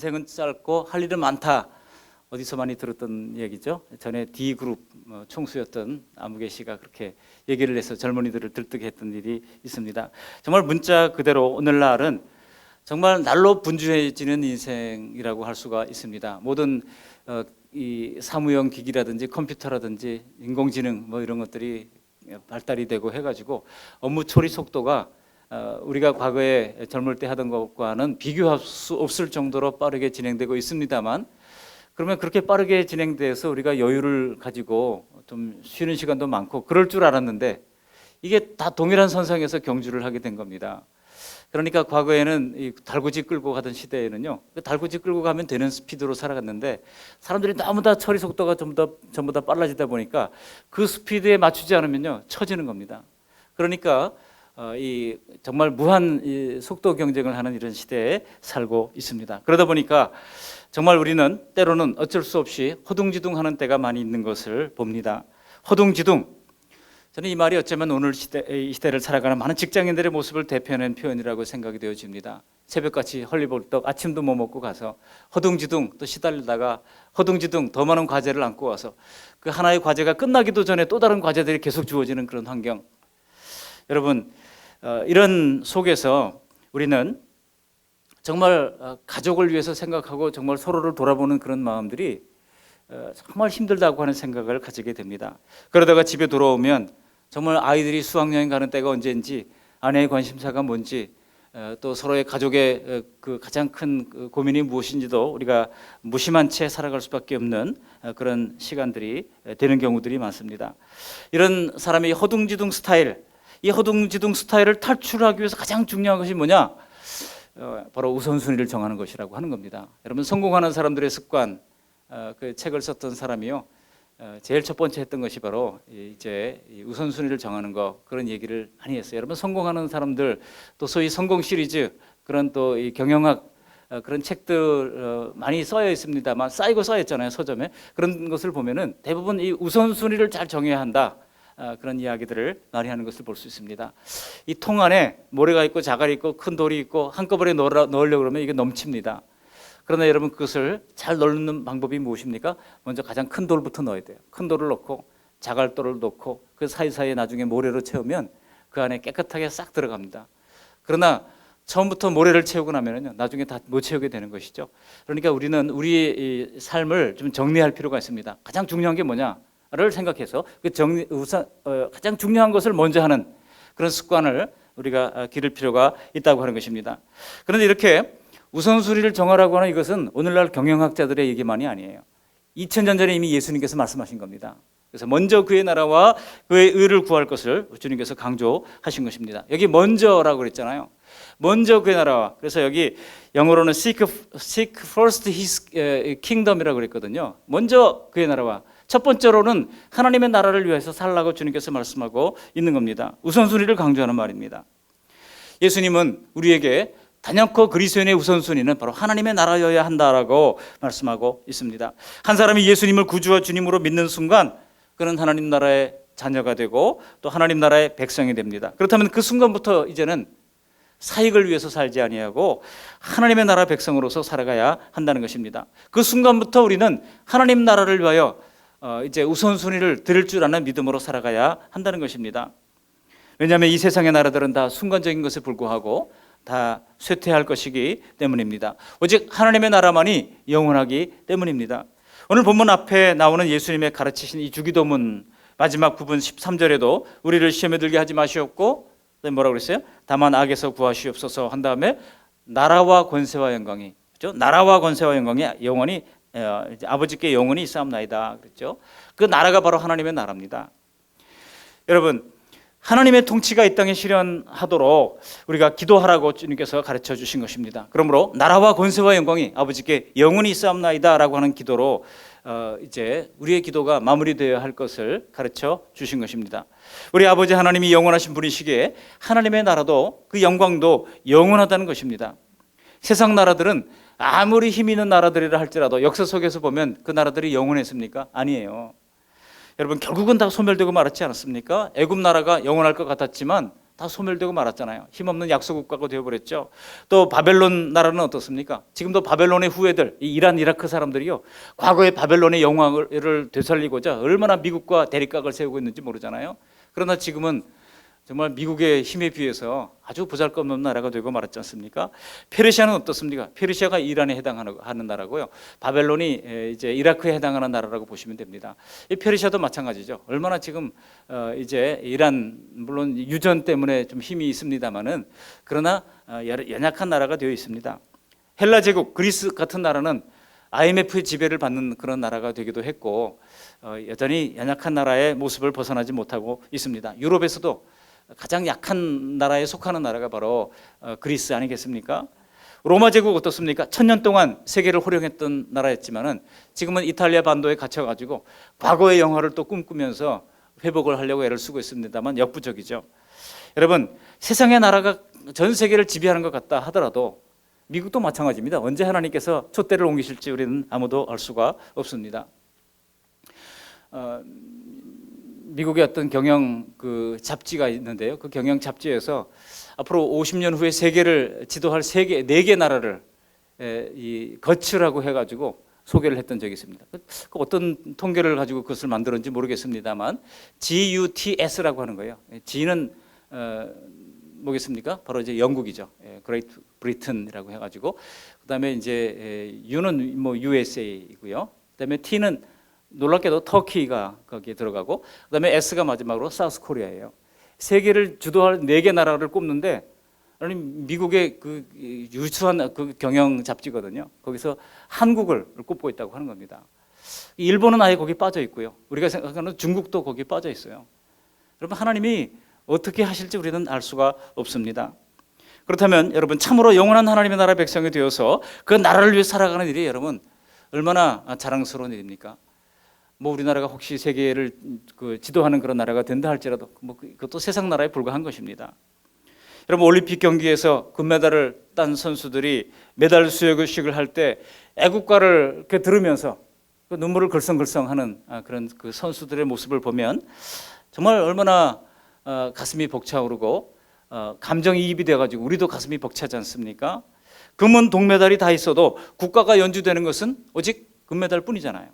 인생은 짧고 할 일은 많다. 어디서 많이 들었던 얘기죠. 전에 D그룹 총수였던 안무개 씨가 그렇게 얘기를 해서 젊은이들을 들뜨게 했던 일이 있습니다. 정말 문자 그대로 오늘날은 정말 날로 분주해지는 인생이라고 할 수가 있습니다. 모든 이 사무용 기기라든지 컴퓨터라든지 인공지능 이런 것들이 발달이 되고 해가지고 업무 처리 속도가 우리가 과거에 젊을 때 하던 것과는 비교할 수 없을 정도로 빠르게 진행되고 있습니다만, 그러면 그렇게 빠르게 진행돼서 우리가 여유를 가지고 좀 쉬는 시간도 많고 그럴 줄 알았는데 이게 다 동일한 선상에서 경주를 하게 된 겁니다. 그러니까 과거에는 이 달구지 끌고 가던 시대에는요, 달구지 끌고 가면 되는 스피드로 살아갔는데 사람들이 너무 다 처리 속도가 전부 다 빨라지다 보니까 그 스피드에 맞추지 않으면요 처지는 겁니다. 그러니까 이 정말 무한 이 속도 경쟁을 하는 이런 시대에 살고 있습니다. 그러다 보니까 정말 우리는 때로는 어쩔 수 없이 허둥지둥하는 때가 많이 있는 것을 봅니다. 허둥지둥. 저는 이 말이 어쩌면 오늘 이 시대를 살아가는 많은 직장인들의 모습을 대표하는 표현이라고 생각이 되어집니다. 새벽같이 헐리벌떡 아침도 못 먹고 가서 허둥지둥 또 시달리다가 허둥지둥 더 많은 과제를 안고 와서 그 하나의 과제가 끝나기도 전에 또 다른 과제들이 계속 주어지는 그런 환경. 여러분, 이런 속에서 우리는 정말 가족을 위해서 생각하고 정말 서로를 돌아보는 그런 마음들이 정말 힘들다고 하는 생각을 가지게 됩니다. 그러다가 집에 돌아오면 정말 아이들이 수학여행 가는 때가 언제인지, 아내의 관심사가 뭔지, 또 서로의 가족의 그 가장 큰 고민이 무엇인지도 우리가 무심한 채 살아갈 수밖에 없는 그런 시간들이 되는 경우들이 많습니다. 이런 사람의 허둥지둥 스타일, 이 허둥지둥 스타일을 탈출하기 위해서 가장 중요한 것이 뭐냐? 바로 우선순위를 정하는 것이라고 하는 겁니다. 여러분, 성공하는 사람들의 습관, 그 책을 썼던 사람이요, 제일 첫 번째 했던 것이 바로 이제 우선순위를 정하는 거, 그런 얘기를 많이 했어요. 여러분, 성공하는 사람들, 또 소위 성공 시리즈, 그런 또 이 경영학 그런 책들 많이 써여 있습니다만, 쌓이고 쌓여 있잖아요, 서점에. 그런 것을 보면은 대부분 이 우선순위를 잘 정해야 한다, 그런 이야기들을 많이 하는 것을 볼 수 있습니다. 이 통 안에 모래가 있고 자갈이 있고 큰 돌이 있고 한꺼번에 넣으려고 그러면 이게 넘칩니다. 그러나 여러분, 그것을 잘 넣는 방법이 무엇입니까? 먼저 가장 큰 돌부터 넣어야 돼요. 큰 돌을 넣고 자갈돌을 넣고 그 사이사이에 나중에 모래로 채우면 그 안에 깨끗하게 싹 들어갑니다. 그러나 처음부터 모래를 채우고 나면요, 나중에 다 못 채우게 되는 것이죠. 그러니까 우리는 우리의 이 삶을 좀 정리할 필요가 있습니다. 가장 중요한 게 뭐냐를 생각해서 그 가장 중요한 것을 먼저 하는 그런 습관을 우리가 기를 필요가 있다고 하는 것입니다. 그런데 이렇게 우선순위를 정하라고 하는 이것은 오늘날 경영학자들의 얘기만이 아니에요. 2000년 전에 이미 예수님께서 말씀하신 겁니다. 그래서 먼저 그의 나라와 그의 의를 구할 것을 주님께서 강조하신 것입니다. 여기 먼저라고 그랬잖아요. 먼저 그의 나라와, 그래서 여기 영어로는 seek first his kingdom이라고 그랬거든요. 먼저 그의 나라와, 첫 번째로는 하나님의 나라를 위해서 살라고 주님께서 말씀하고 있는 겁니다. 우선순위를 강조하는 말입니다. 예수님은 우리에게 단연코 그리스도인의 우선순위는 바로 하나님의 나라여야 한다라고 말씀하고 있습니다. 한 사람이 예수님을 구주와 주님으로 믿는 순간 그는 하나님 나라의 자녀가 되고 또 하나님 나라의 백성이 됩니다. 그렇다면 그 순간부터 이제는 사익을 위해서 살지 아니하고 하나님의 나라 백성으로서 살아가야 한다는 것입니다. 그 순간부터 우리는 하나님 나라를 위하여 이제 우선순위를 드릴 줄 아는 믿음으로 살아가야 한다는 것입니다. 왜냐하면 이 세상의 나라들은 다 순간적인 것에 불과하고 다 쇠퇴할 것이기 때문입니다. 오직 하나님의 나라만이 영원하기 때문입니다. 오늘 본문 앞에 나오는 예수님의 가르치신 이 주기도문 마지막 부분 13절에도 우리를 시험에 들게 하지 마시옵고, 뭐라고 그랬어요? 다만 악에서 구하시옵소서 한 다음에 나라와 권세와 영광이, 그렇죠? 나라와 권세와 영광이 영원히 아버지께 영원히 있사옵나이다 그랬죠. 그 나라가 바로 하나님의 나라입니다. 여러분, 하나님의 통치가 이 땅에 실현하도록 우리가 기도하라고 주님께서 가르쳐 주신 것입니다. 그러므로 나라와 권세와 영광이 아버지께 영원히 있사옵나이다 라고 하는 기도로 이제 우리의 기도가 마무리되어야 할 것을 가르쳐 주신 것입니다. 우리 아버지 하나님이 영원하신 분이시기에 하나님의 나라도 그 영광도 영원하다는 것입니다. 세상 나라들은 아무리 힘 있는 나라들이라 할지라도 역사 속에서 보면 그 나라들이 영원했습니까? 아니에요. 여러분, 결국은 다 소멸되고 말았지 않았습니까? 애굽 나라가 영원할 것 같았지만 다 소멸되고 말았잖아요. 힘없는 약소국가가 되어버렸죠. 또 바벨론 나라는 어떻습니까? 지금도 바벨론의 후예들, 이 이란, 이라크 사람들이요, 과거의 바벨론의 영광을 되살리고자 얼마나 미국과 대립각을 세우고 있는지 모르잖아요. 그러나 지금은 정말 미국의 힘에 비해서 아주 보잘것없는 나라가 되고 말았지 않습니까? 페르시아는 어떻습니까? 페르시아가 이란에 해당하는 나라고요. 바벨론이 이제 이라크에 해당하는 나라라고 보시면 됩니다. 이 페르시아도 마찬가지죠. 얼마나 지금 이제 이란 물론 유전 때문에 좀 힘이 있습니다만은 그러나 연약한 나라가 되어 있습니다. 헬라 제국, 그리스 같은 나라는 IMF의 지배를 받는 그런 나라가 되기도 했고 여전히 연약한 나라의 모습을 벗어나지 못하고 있습니다. 유럽에서도 가장 약한 나라에 속하는 나라가 바로 그리스 아니겠습니까? 로마 제국 어떻습니까? 1000년 동안 세계를 호령했던 나라였지만은 지금은 이탈리아 반도에 갇혀가지고 과거의 영화를 또 꿈꾸면서 회복을 하려고 애를 쓰고 있습니다만 역부족이죠. 여러분, 세상의 나라가 전 세계를 지배하는 것 같다 하더라도 미국도 마찬가지입니다. 언제 하나님께서 촛대를 옮기실지 우리는 아무도 알 수가 없습니다. 미국의 어떤 경영 그 잡지가 있는데요. 그 경영 잡지에서 앞으로 50년 후에 세계를 지도할 4개 나라를 거치라고 해가지고 소개를 했던 적이 있습니다. 어떤 통계를 가지고 그것을 만들었는지 모르겠습니다만 GUTS라고 하는 거예요. G는 뭐겠습니까? 바로 이제 영국이죠. Great Britain이라고 해가지고 그다음에 이제 U는 뭐 USA이고요. 그다음에 T는 놀랍게도 터키가 거기에 들어가고 그다음에 S가 마지막으로 사우스 코리아예요. 세계를 주도할 4개 나라를 꼽는데 아니 미국의 그 유수한 그 경영 잡지거든요. 거기서 한국을 꼽고 있다고 하는 겁니다. 일본은 아예 거기 빠져 있고요. 우리가 생각하는 중국도 거기 빠져 있어요. 여러분, 하나님이 어떻게 하실지 우리는 알 수가 없습니다. 그렇다면 여러분, 참으로 영원한 하나님의 나라 백성이 되어서 그 나라를 위해 살아가는 일이 여러분 얼마나 자랑스러운 일입니까? 뭐 우리나라가 혹시 세계를 지도하는 그런 나라가 된다 할지라도 뭐 그것도 세상 나라에 불과한 것입니다. 여러분, 올림픽 경기에서 금메달을 딴 선수들이 메달 수여식을 할 때 애국가를 이렇게 들으면서 그 눈물을 글썽글썽하는 그런 그 선수들의 모습을 보면 정말 얼마나 가슴이 벅차오르고 감정이입이 돼가지고 우리도 가슴이 벅차지 않습니까? 금은 동메달이 다 있어도 국가가 연주되는 것은 오직 금메달뿐이잖아요.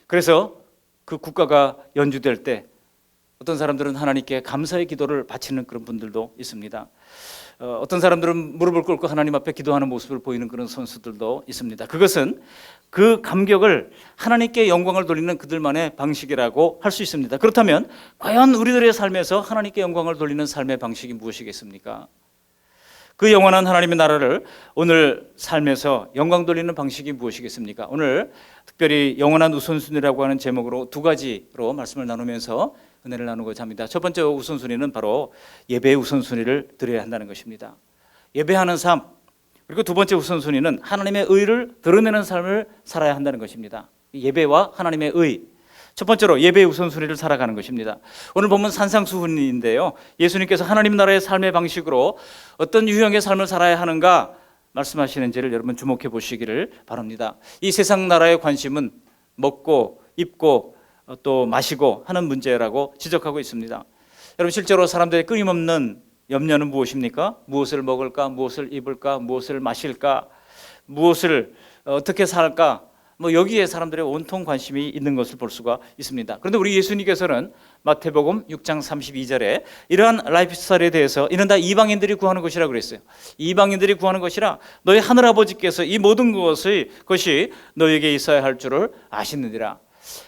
그래서 그 국가가 연주될 때 어떤 사람들은 하나님께 감사의 기도를 바치는 그런 분들도 있습니다. 어떤 사람들은 무릎을 꿇고 하나님 앞에 기도하는 모습을 보이는 그런 선수들도 있습니다. 그것은 그 감격을 하나님께 영광을 돌리는 그들만의 방식이라고 할 수 있습니다. 그렇다면 과연 우리들의 삶에서 하나님께 영광을 돌리는 삶의 방식이 무엇이겠습니까? 그 영원한 하나님의 나라를 오늘 삶에서 영광 돌리는 방식이 무엇이겠습니까? 오늘 특별히 영원한 우선순위라고 하는 제목으로 2가지로 말씀을 나누면서 은혜를 나누고자 합니다. 첫 번째 우선순위는 바로 예배의 우선순위를 드려야 한다는 것입니다. 예배하는 삶, 그리고 두 번째 우선순위는 하나님의 의를 드러내는 삶을 살아야 한다는 것입니다. 예배와 하나님의 의, 첫 번째로 예배의 우선순위를 살아가는 것입니다. 오늘 보면 산상수훈인데요, 예수님께서 하나님 나라의 삶의 방식으로 어떤 유형의 삶을 살아야 하는가 말씀하시는지를 여러분 주목해 보시기를 바랍니다. 이 세상 나라의 관심은 먹고 입고 또 마시고 하는 문제라고 지적하고 있습니다. 여러분, 실제로 사람들의 끊임없는 염려는 무엇입니까? 무엇을 먹을까? 무엇을 입을까? 무엇을 마실까? 무엇을 어떻게 살까? 뭐 여기에 사람들의 온통 관심이 있는 것을 볼 수가 있습니다. 그런데 우리 예수님께서는 마태복음 6장 32절에 이러한 라이프 스타일에 대해서 이는 다 이방인들이 구하는 것이라고 그랬어요. 이방인들이 구하는 것이라 너희 하늘아버지께서 이 모든 것이 너에게 있어야 할 줄을 아시느니라.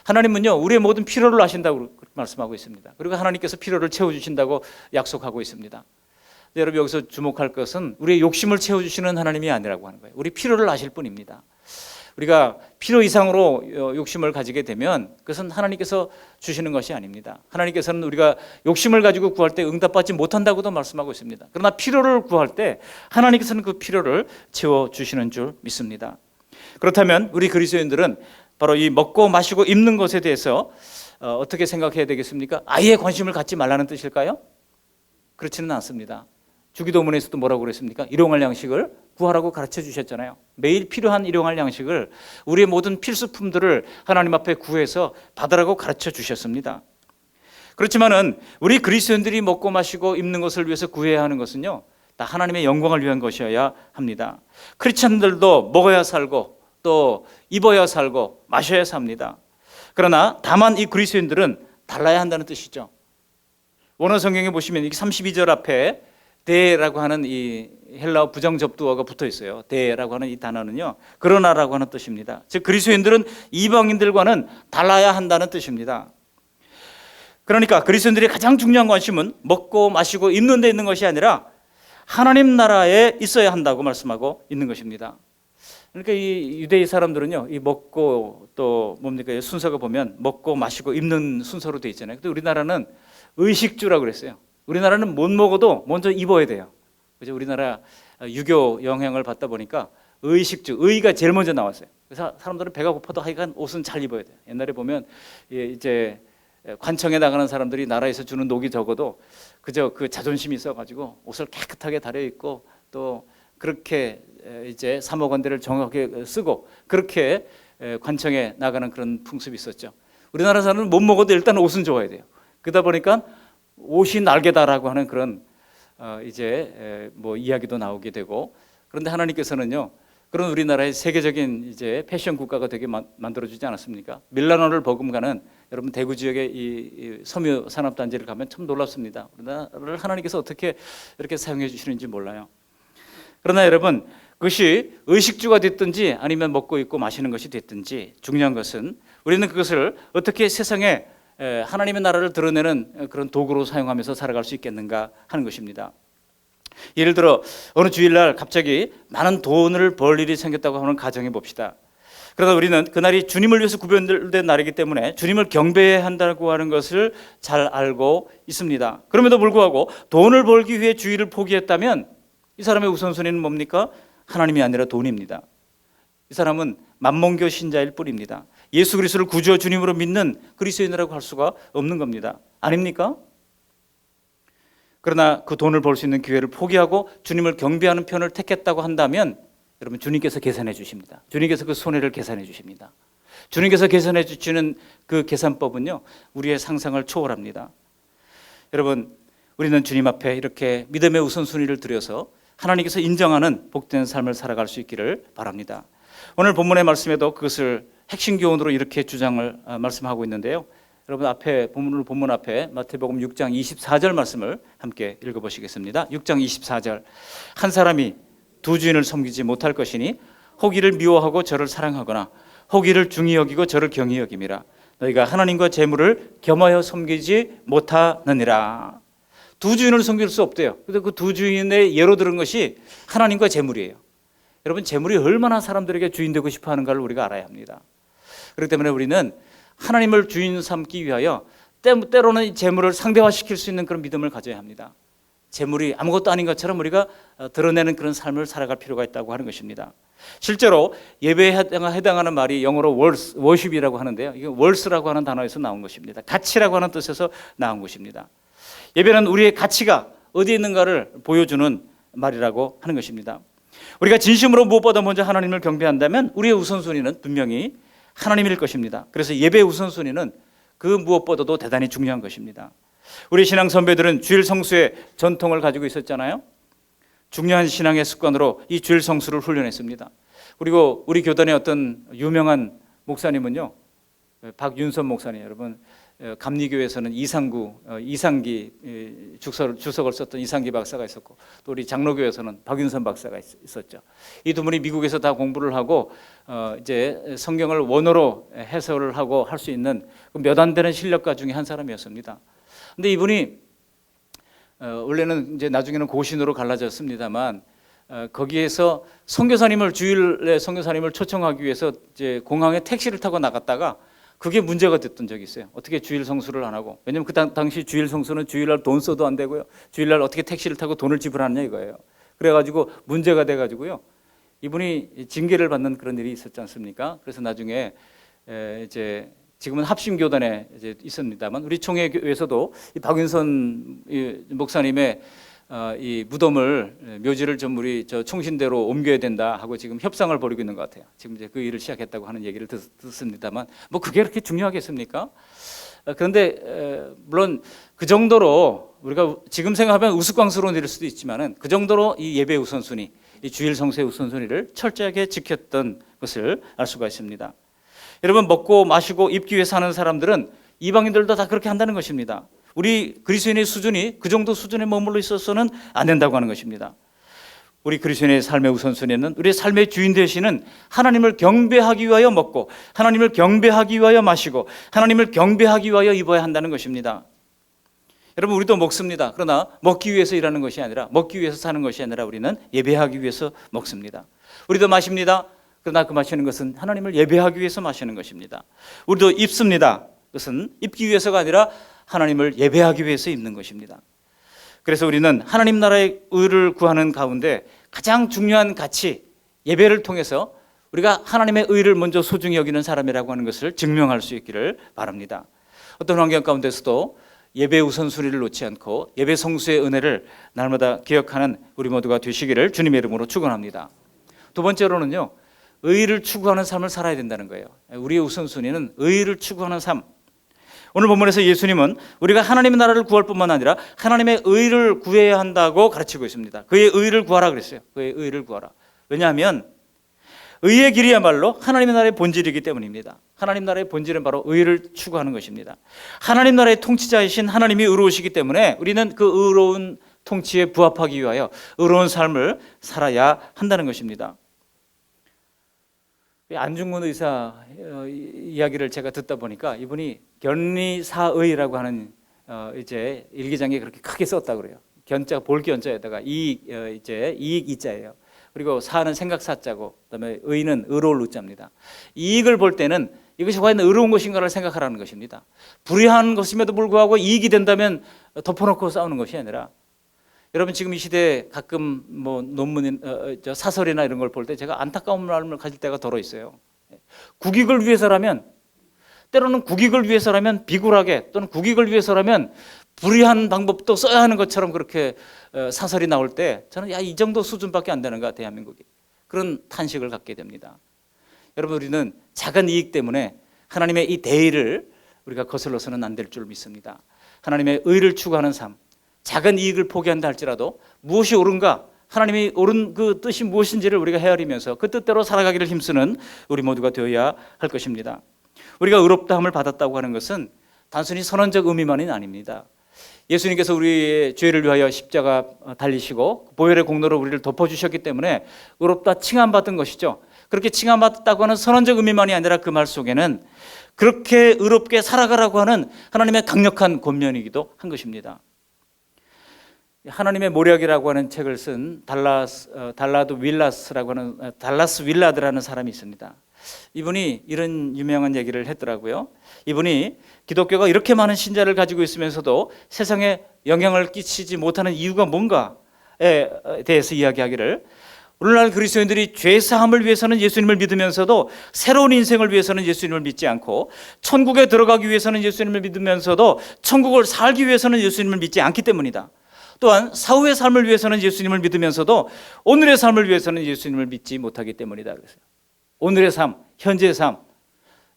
하나님은요, 우리의 모든 필요를 아신다고 말씀하고 있습니다. 그리고 하나님께서 필요를 채워주신다고 약속하고 있습니다. 여러분, 여기서 주목할 것은 우리의 욕심을 채워주시는 하나님이 아니라고 하는 거예요. 우리 필요를 아실 뿐입니다. 우리가 필요 이상으로 욕심을 가지게 되면 그것은 하나님께서 주시는 것이 아닙니다. 하나님께서는 우리가 욕심을 가지고 구할 때 응답받지 못한다고도 말씀하고 있습니다. 그러나 필요를 구할 때 하나님께서는 그 필요를 채워주시는 줄 믿습니다. 그렇다면 우리 그리스도인들은 바로 이 먹고 마시고 입는 것에 대해서 어떻게 생각해야 되겠습니까? 아예 관심을 갖지 말라는 뜻일까요? 그렇지는 않습니다. 주기도문에서도 뭐라고 그랬습니까? 일용할 양식을 구하라고 가르쳐 주셨잖아요. 매일 필요한 일용할 양식을, 우리의 모든 필수품들을 하나님 앞에 구해서 받으라고 가르쳐 주셨습니다. 그렇지만은 우리 그리스도인들이 먹고 마시고 입는 것을 위해서 구해야 하는 것은요, 다 하나님의 영광을 위한 것이어야 합니다. 크리스천들도 먹어야 살고 또 입어야 살고 마셔야 삽니다. 그러나 다만 이 그리스도인들은 달라야 한다는 뜻이죠. 원어 성경에 보시면 32절 앞에 대라고 하는 이 헬라어 부정접두어가 붙어 있어요. 대라고 하는 이 단어는요, 그러나라고 하는 뜻입니다. 즉 그리스도인들은 이방인들과는 달라야 한다는 뜻입니다. 그러니까 그리스도인들의 가장 중요한 관심은 먹고 마시고 입는 데 있는 것이 아니라 하나님 나라에 있어야 한다고 말씀하고 있는 것입니다. 그러니까 이 유대인 사람들은요, 이 먹고 또 뭡니까 순서가 보면 먹고 마시고 입는 순서로 돼 있잖아요. 근데 우리나라는 의식주라고 그랬어요. 우리나라는 못 먹어도 먼저 입어야 돼요. 그죠? 우리나라 유교 영향을 받다 보니까 의식주, 의가 제일 먼저 나왔어요. 그래서 사람들은 배가 고파도 하여간 옷은 잘 입어야 돼요. 옛날에 보면 이제 관청에 나가는 사람들이 나라에서 주는 녹이 적어도 그저 그 자존심이 있어가지고 옷을 깨끗하게 다려 입고 또 그렇게 이제 사목원대를 정확하게 쓰고 그렇게 관청에 나가는 그런 풍습이 있었죠. 우리나라 사람은 못 먹어도 일단 옷은 좋아야 돼요. 그러다 보니까 옷이 날개다라고 하는 그런 이제 뭐 이야기도 나오게 되고, 그런데 하나님께서는요, 그런 우리나라의 세계적인 이제 패션 국가가 되게 만들어주지 않았습니까? 밀라노를 버금가는 여러분 대구 지역의 이 섬유 산업단지를 가면 참 놀랍습니다. 우리나라를 하나님께서 어떻게 이렇게 사용해 주시는지 몰라요. 그러나 여러분, 그것이 의식주가 됐든지 아니면 먹고 입고 마시는 것이 됐든지 중요한 것은 우리는 그것을 어떻게 세상에 하나님의 나라를 드러내는 그런 도구로 사용하면서 살아갈 수 있겠는가 하는 것입니다. 예를 들어 어느 주일날 갑자기 많은 돈을 벌 일이 생겼다고 하는 가정해 봅시다. 그러나 우리는 그날이 주님을 위해서 구별된 날이기 때문에 주님을 경배해야 한다고 하는 것을 잘 알고 있습니다. 그럼에도 불구하고 돈을 벌기 위해 주일을 포기했다면 이 사람의 우선순위는 뭡니까? 하나님이 아니라 돈입니다. 이 사람은 만몬교 신자일 뿐입니다. 예수 그리스도를 구주와 주님으로 믿는 그리스도인이라고 할 수가 없는 겁니다. 아닙니까? 그러나 그 돈을 벌 수 있는 기회를 포기하고 주님을 경배하는 편을 택했다고 한다면 여러분, 주님께서 계산해 주십니다. 주님께서 그 손해를 계산해 주십니다. 주님께서 계산해 주시는 그 계산법은요, 우리의 상상을 초월합니다. 여러분, 우리는 주님 앞에 이렇게 믿음의 우선순위를 들여서 하나님께서 인정하는 복된 삶을 살아갈 수 있기를 바랍니다. 오늘 본문의 말씀에도 그것을 핵심 교훈으로 이렇게 주장을 말씀하고 있는데요. 여러분 앞에 본문 앞에 마태복음 6장 24절 말씀을 함께 읽어보시겠습니다. 6장 24절. 한 사람이 두 주인을 섬기지 못할 것이니 혹 이를 미워하고 저를 사랑하거나 혹 이를 중히 여기고 저를 경히 여김이라. 너희가 하나님과 재물을 겸하여 섬기지 못하느니라. 두 주인을 섬길 수 없대요. 근데 그 두 주인의 예로 들은 것이 하나님과 재물이에요. 여러분, 재물이 얼마나 사람들에게 주인 되고 싶어 하는가를 우리가 알아야 합니다. 그렇기 때문에 우리는 하나님을 주인 삼기 위하여 때로는 재물을 상대화시킬 수 있는 그런 믿음을 가져야 합니다. 재물이 아무것도 아닌 것처럼 우리가 드러내는 그런 삶을 살아갈 필요가 있다고 하는 것입니다. 실제로 예배에 해당하는 말이 영어로 worship이라고 하는데요. 이게 worth라고 하는 단어에서 나온 것입니다. 가치라고 하는 뜻에서 나온 것입니다. 예배는 우리의 가치가 어디에 있는가를 보여주는 말이라고 하는 것입니다. 우리가 진심으로 무엇보다 먼저 하나님을 경배한다면 우리의 우선순위는 분명히 하나님일 것입니다. 그래서 예배의 우선순위는 그 무엇보다도 대단히 중요한 것입니다. 우리 신앙 선배들은 주일 성수의 전통을 가지고 있었잖아요. 중요한 신앙의 습관으로 이 주일 성수를 훈련했습니다. 그리고 우리 교단의 어떤 유명한 목사님은요, 박윤선 목사님, 여러분 감리교에서는 이상기 주석을 썼던 이상기 박사가 있었고, 또 우리 장로교에서는 박윤선 박사가 있었죠. 이 두 분이 미국에서 다 공부를 하고 이제 성경을 원어로 해설을 하고 할 수 있는 몇 안 되는 실력가 중에 한 사람이었습니다. 근데 이분이 원래는 이제 나중에는 고신으로 갈라졌습니다만 거기에서 주일에 선교사님을 초청하기 위해서 이제 공항에 택시를 타고 나갔다가 그게 문제가 됐던 적이 있어요. 어떻게 주일 성수를 안 하고. 왜냐하면 그 당시 주일 성수는 주일날 돈 써도 안 되고요. 주일날 어떻게 택시를 타고 돈을 지불하느냐 이거예요. 그래가지고 문제가 돼가지고요. 이분이 징계를 받는 그런 일이 있었지 않습니까? 그래서 나중에 이제 지금은 합심교단에 이제 있습니다만 우리 총회교에서도 이 박윤선 목사님의 이 무덤을 묘지를 좀 우리 저 총신대로 옮겨야 된다 하고 지금 협상을 벌이고 있는 것 같아요. 지금 이제 그 일을 시작했다고 하는 얘기를 듣습니다만 뭐 그게 그렇게 중요하겠습니까? 그런데 물론 그 정도로 우리가 지금 생각하면 우스꽝스러운 일일 수도 있지만은 그 정도로 이 예배 우선순위, 이 주일 성수의 우선순위를 철저하게 지켰던 것을 알 수가 있습니다. 여러분, 먹고 마시고 입기 위해 사는 사람들은 이방인들도 다 그렇게 한다는 것입니다. 우리 그리스도인의 수준이 그 정도 수준에 머물러 있어서는 안 된다고 하는 것입니다. 우리 그리스도인의 삶의 우선순위는 우리의 삶의 주인 되시는 하나님을 경배하기 위하여 먹고 하나님을 경배하기 위하여 마시고 하나님을 경배하기 위하여 입어야 한다는 것입니다. 여러분, 우리도 먹습니다. 그러나 먹기 위해서 일하는 것이 아니라, 먹기 위해서 사는 것이 아니라 우리는 예배하기 위해서 먹습니다. 우리도 마십니다. 그러나 그 마시는 것은 하나님을 예배하기 위해서 마시는 것입니다. 우리도 입습니다. 그것은 입기 위해서가 아니라 하나님을 예배하기 위해서 입는 것입니다. 그래서 우리는 하나님 나라의 의를 구하는 가운데 가장 중요한 가치, 예배를 통해서 우리가 하나님의 의를 먼저 소중히 여기는 사람이라고 하는 것을 증명할 수 있기를 바랍니다. 어떤 환경 가운데서도 예배 우선순위를 놓지 않고 예배 성수의 은혜를 날마다 기억하는 우리 모두가 되시기를 주님의 이름으로 축원합니다. 두 번째로는요, 의를 추구하는 삶을 살아야 된다는 거예요. 우리의 우선순위는 의를 추구하는 삶. 오늘 본문에서 예수님은 우리가 하나님의 나라를 구할 뿐만 아니라 하나님의 의를 구해야 한다고 가르치고 있습니다. 그의 의를 구하라 그랬어요. 그의 의를 구하라. 왜냐하면 의의 길이야말로 하나님의 나라의 본질이기 때문입니다. 하나님 나라의 본질은 바로 의를 추구하는 것입니다. 하나님 나라의 통치자이신 하나님이 의로우시기 때문에 우리는 그 의로운 통치에 부합하기 위하여 의로운 삶을 살아야 한다는 것입니다. 안중근 의사 이야기를 제가 듣다 보니까 이분이 견리사의라고 하는 이제 일기장에 그렇게 크게 썼다 그래요. 견자 볼견자에다가 이익 이자예요. 그리고 사는 생각 사자고, 그다음에 의는 의로울 의자입니다. 이익을 볼 때는 이것이 과연 의로운 것인가를 생각하라는 것입니다. 불의한 것임에도 불구하고 이익이 된다면 덮어놓고 싸우는 것이 아니라, 여러분 지금 이 시대에 가끔 뭐 논문, 사설이나 이런 걸 볼 때 제가 안타까운 마음을 가질 때가 더러 있어요. 국익을 위해서라면, 때로는 국익을 위해서라면 비굴하게, 또는 국익을 위해서라면 불의한 방법도 써야 하는 것처럼 그렇게 사설이 나올 때 저는 이 정도 수준밖에 안 되는가, 대한민국이. 그런 탄식을 갖게 됩니다. 여러분, 우리는 작은 이익 때문에 하나님의 이 대의를 우리가 거슬러서는 안 될 줄 믿습니다. 하나님의 의를 추구하는 삶, 작은 이익을 포기한다 할지라도 무엇이 옳은가, 하나님이 옳은 그 뜻이 무엇인지를 우리가 헤아리면서 그 뜻대로 살아가기를 힘쓰는 우리 모두가 되어야 할 것입니다. 우리가 의롭다함을 받았다고 하는 것은 단순히 선언적 의미만이 아닙니다. 예수님께서 우리의 죄를 위하여 십자가 달리시고 보혈의 공로로 우리를 덮어주셨기 때문에 의롭다 칭함받은 것이죠. 그렇게 칭함받았다고 하는 선언적 의미만이 아니라 그 말 속에는 그렇게 의롭게 살아가라고 하는 하나님의 강력한 권면이기도 한 것입니다. 하나님의 모략이라고 하는 책을 쓴 달라스 윌라드라는 사람이 있습니다. 이분이 이런 유명한 얘기를 했더라고요. 이분이 기독교가 이렇게 많은 신자를 가지고 있으면서도 세상에 영향을 끼치지 못하는 이유가 뭔가에 대해서 이야기하기를, 오늘날 그리스도인들이 죄 사함을 위해서는 예수님을 믿으면서도 새로운 인생을 위해서는 예수님을 믿지 않고, 천국에 들어가기 위해서는 예수님을 믿으면서도 천국을 살기 위해서는 예수님을 믿지 않기 때문이다. 또한 사후의 삶을 위해서는 예수님을 믿으면서도 오늘의 삶을 위해서는 예수님을 믿지 못하기 때문이다 그랬어요. 오늘의 삶, 현재의 삶.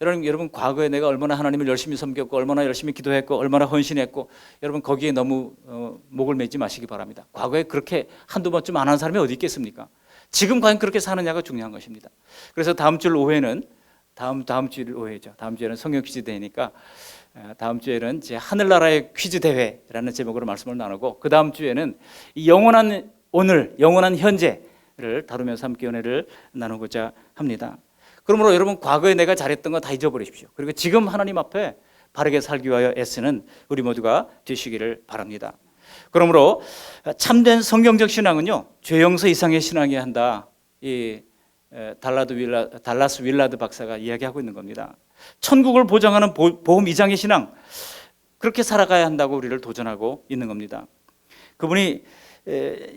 여러분 과거에 내가 얼마나 하나님을 열심히 섬겼고 얼마나 열심히 기도했고 얼마나 헌신했고, 여러분 거기에 너무 목을 매지 마시기 바랍니다. 과거에 그렇게 한두 번쯤 안 한 사람이 어디 있겠습니까? 지금 과연 그렇게 사느냐가 중요한 것입니다. 그래서 다음 주 오해는 다음 주 오해죠. 다음 주에는 성경 퀴즈 대회니까 다음 주에는 이제 하늘나라의 퀴즈 대회라는 제목으로 말씀을 나누고, 그 다음 주에는 이 영원한 오늘, 영원한 현재를 다루면서 함께 은혜를 나누고자 합니다. 그러므로 여러분 과거에 내가 잘했던 거 다 잊어버리십시오. 그리고 지금 하나님 앞에 바르게 살기 위하여 애쓰는 우리 모두가 되시기를 바랍니다. 그러므로 참된 성경적 신앙은요, 죄 용서 이상의 신앙이어야 한다. 이 달라스 윌라드 박사가 이야기하고 있는 겁니다. 천국을 보장하는 보험 이상의 신앙, 그렇게 살아가야 한다고 우리를 도전하고 있는 겁니다. 그분이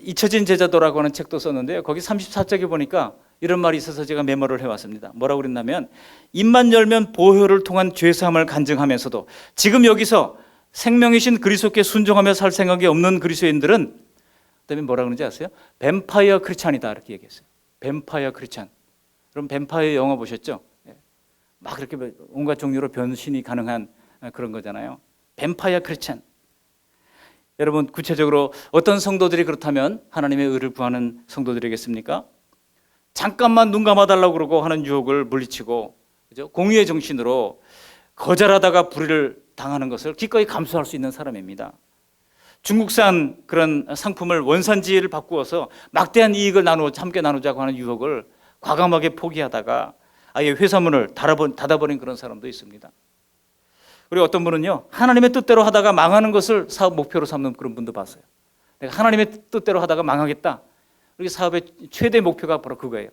잊혀진 제자도라고 하는 책도 썼는데요, 거기 34쪽에 보니까 이런 말이 있어서 제가 메모를 해왔습니다. 뭐라고 그랬냐면, 입만 열면 보혈을 통한 죄사함을 간증하면서도 지금 여기서 생명이신 그리스도께 순종하며 살 생각이 없는 그리스도인들은 그다음에 뭐라 그러는지 아세요? 뱀파이어 크리스찬이다 이렇게 얘기했어요. 뱀파이어 크리스찬. 그럼 뱀파이어 영화 보셨죠? 막 이렇게 온갖 종류로 변신이 가능한 그런 거잖아요. 뱀파이어 크리스찬. 여러분 구체적으로 어떤 성도들이 그렇다면 하나님의 의를 구하는 성도들이겠습니까? 잠깐만 눈 감아달라고 그러고 하는 유혹을 물리치고, 그죠? 공의의 정신으로 거절하다가 불의를 당하는 것을 기꺼이 감수할 수 있는 사람입니다. 중국산 그런 상품을 원산지를 바꾸어서 막대한 이익을 함께 나누자고 하는 유혹을 과감하게 포기하다가 아예 회사 문을 닫아버린 그런 사람도 있습니다. 그리고 어떤 분은요, 하나님의 뜻대로 하다가 망하는 것을 사업 목표로 삼는 그런 분도 봤어요. 내가 하나님의 뜻대로 하다가 망하겠다. 우리 사업의 최대 목표가 바로 그거예요.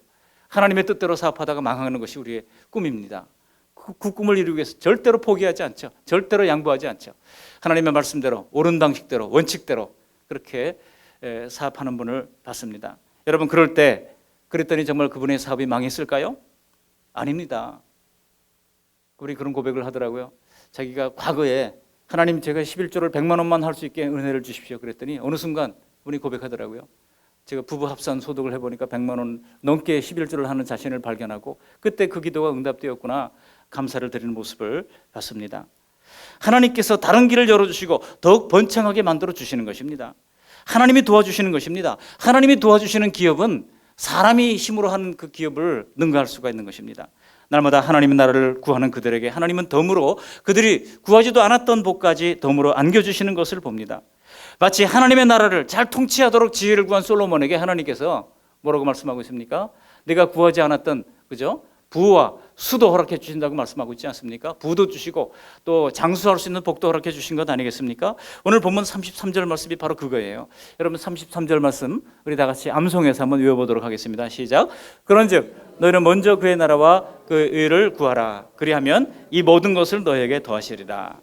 하나님의 뜻대로 사업하다가 망하는 것이 우리의 꿈입니다. 그 꿈을 이루기 위해서 절대로 포기하지 않죠. 절대로 양보하지 않죠. 하나님의 말씀대로, 옳은 방식대로, 원칙대로 그렇게 사업하는 분을 봤습니다. 여러분 그럴 때 그랬더니 정말 그분의 사업이 망했을까요? 아닙니다. 우리 그런 고백을 하더라고요. 자기가 과거에 하나님 제가 11조를 100만 원만 할 수 있게 은혜를 주십시오 그랬더니 어느 순간 분이 고백하더라고요. 제가 부부 합산 소득을 해보니까 100만 원 넘게 11조를 하는 자신을 발견하고 그때 그 기도가 응답되었구나 감사를 드리는 모습을 봤습니다. 하나님께서 다른 길을 열어주시고 더욱 번창하게 만들어 주시는 것입니다. 하나님이 도와주시는 것입니다. 하나님이 도와주시는 기업은 사람이 힘으로 하는 그 기업을 능가할 수가 있는 것입니다. 날마다 하나님의 나라를 구하는 그들에게 하나님은 덤으로 그들이 구하지도 않았던 복까지 덤으로 안겨주시는 것을 봅니다. 마치 하나님의 나라를 잘 통치하도록 지혜를 구한 솔로몬에게 하나님께서 뭐라고 말씀하고 있습니까? 내가 구하지 않았던, 그죠? 부와 수도 허락해 주신다고 말씀하고 있지 않습니까? 부도 주시고 또 장수할 수 있는 복도 허락해 주신 것 아니겠습니까? 오늘 본문 33절 말씀이 바로 그거예요. 여러분 33절 말씀 우리 다 같이 암송해서 한번 외워보도록 하겠습니다. 시작. 그런즉 너희는 먼저 그의 나라와 그 의를 구하라. 그리하면 이 모든 것을 너희에게 더하시리라.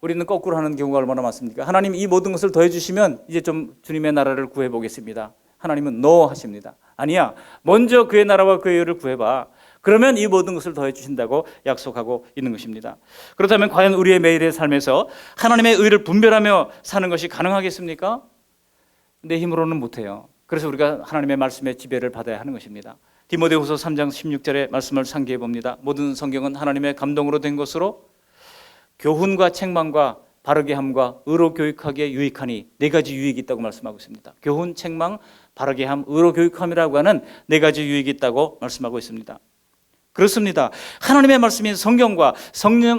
우리는 거꾸로 하는 경우가 얼마나 많습니까? 하나님 이 모든 것을 더해 주시면 이제 좀 주님의 나라를 구해 보겠습니다. 하나님은 no 하십니다. 아니야. 먼저 그의 나라와 그의 의를 구해봐. 그러면 이 모든 것을 더해 주신다고 약속하고 있는 것입니다. 그렇다면 과연 우리의 매일의 삶에서 하나님의 의를 분별하며 사는 것이 가능하겠습니까? 내 힘으로는 못해요. 그래서 우리가 하나님의 말씀의 지배를 받아야 하는 것입니다. 디모데후서 3장 16절의 말씀을 상기해 봅니다. 모든 성경은 하나님의 감동으로 된 것으로 교훈과 책망과 바르게 함과 의로 교육하기에 유익하니 네 가지 유익이 있다고 말씀하고 있습니다. 교훈, 책망, 바르게 함, 의로 교육함이라고 하는 네 가지 유익이 있다고 말씀하고 있습니다. 그렇습니다. 하나님의 말씀인 성경과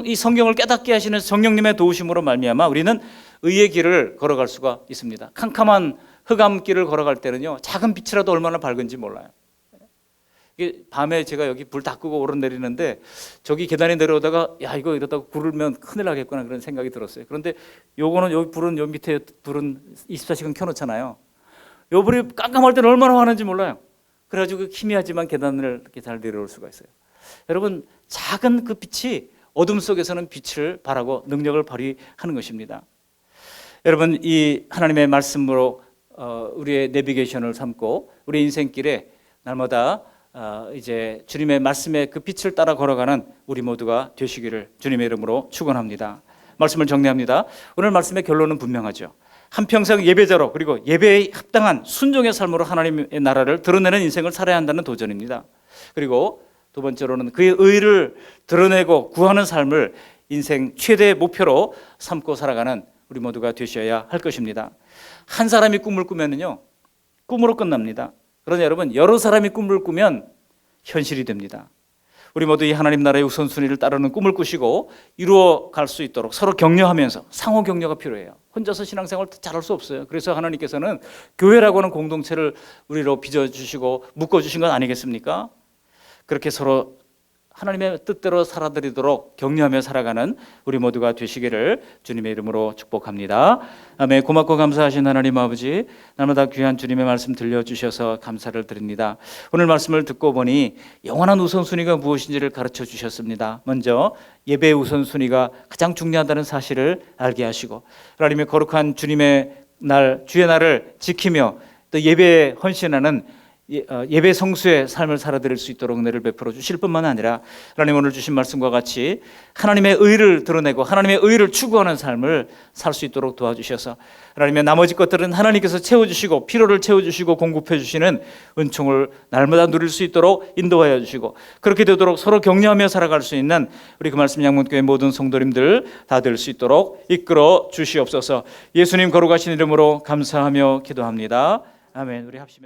이 성경을 깨닫게 하시는 성령님의 도우심으로 말미암아 우리는 의의 길을 걸어갈 수가 있습니다. 캄캄한 흑암길을 걸어갈 때는요, 작은 빛이라도 얼마나 밝은지 몰라요. 이게 밤에 제가 여기 불 다 끄고 오르내리는데 저기 계단에 내려오다가 야 이거 이러다가 구르면 큰일 나겠구나 그런 생각이 들었어요. 그런데 요거는 여기 불은 요 밑에 불은 24시간 켜놓잖아요. 요 불이 깜깜할 때는 얼마나 화나는지 몰라요. 그래가지고 희미하지만 계단을 이렇게 잘 내려올 수가 있어요. 여러분 작은 그 빛이 어둠 속에서는 빛을 발하고 능력을 발휘하는 것입니다. 여러분 이 하나님의 말씀으로 우리의 내비게이션을 삼고 우리 인생길에 날마다 이제 주님의 말씀의 그 빛을 따라 걸어가는 우리 모두가 되시기를 주님의 이름으로 축원합니다. 말씀을 정리합니다. 오늘 말씀의 결론은 분명하죠. 한평생 예배자로 그리고 예배에 합당한 순종의 삶으로 하나님의 나라를 드러내는 인생을 살아야 한다는 도전입니다. 그리고 두 번째로는 그의 의를 드러내고 구하는 삶을 인생 최대의 목표로 삼고 살아가는 우리 모두가 되셔야 할 것입니다. 한 사람이 꿈을 꾸면은요, 꿈으로 끝납니다. 그러나 여러분 여러 사람이 꿈을 꾸면 현실이 됩니다. 우리 모두 이 하나님 나라의 우선순위를 따르는 꿈을 꾸시고 이루어 갈 수 있도록 서로 격려하면서 상호 격려가 필요해요. 혼자서 신앙생활 잘할 수 없어요. 그래서 하나님께서는 교회라고 하는 공동체를 우리로 빚어주시고 묶어주신 것 아니겠습니까? 그렇게 서로 하나님의 뜻대로 살아드리도록 격려하며 살아가는 우리 모두가 되시기를 주님의 이름으로 축복합니다. 아멘. 고맙고 감사하신 하나님 아버지, 날마다 귀한 주님의 말씀 들려주셔서 감사를 드립니다. 오늘 말씀을 듣고 보니 영원한 우선순위가 무엇인지를 가르쳐 주셨습니다. 먼저 예배의 우선순위가 가장 중요하다는 사실을 알게 하시고 하나님의 거룩한 주님의 날, 주의 날을 지키며 또 예배에 헌신하는 예배 성수의 삶을 살아드릴 수 있도록 은혜를 베풀어 주실 뿐만 아니라 하나님 오늘 주신 말씀과 같이 하나님의 의를 드러내고 하나님의 의를 추구하는 삶을 살 수 있도록 도와주셔서 하나님의 나머지 것들은 하나님께서 채워주시고 필요를 채워주시고 공급해 주시는 은총을 날마다 누릴 수 있도록 인도하여 주시고 그렇게 되도록 서로 격려하며 살아갈 수 있는 우리 그 말씀 양문교회 모든 성도님들 다 될 수 있도록 이끌어 주시옵소서. 예수님 거룩하신 이름으로 감사하며 기도합니다. 아멘. 우리 합심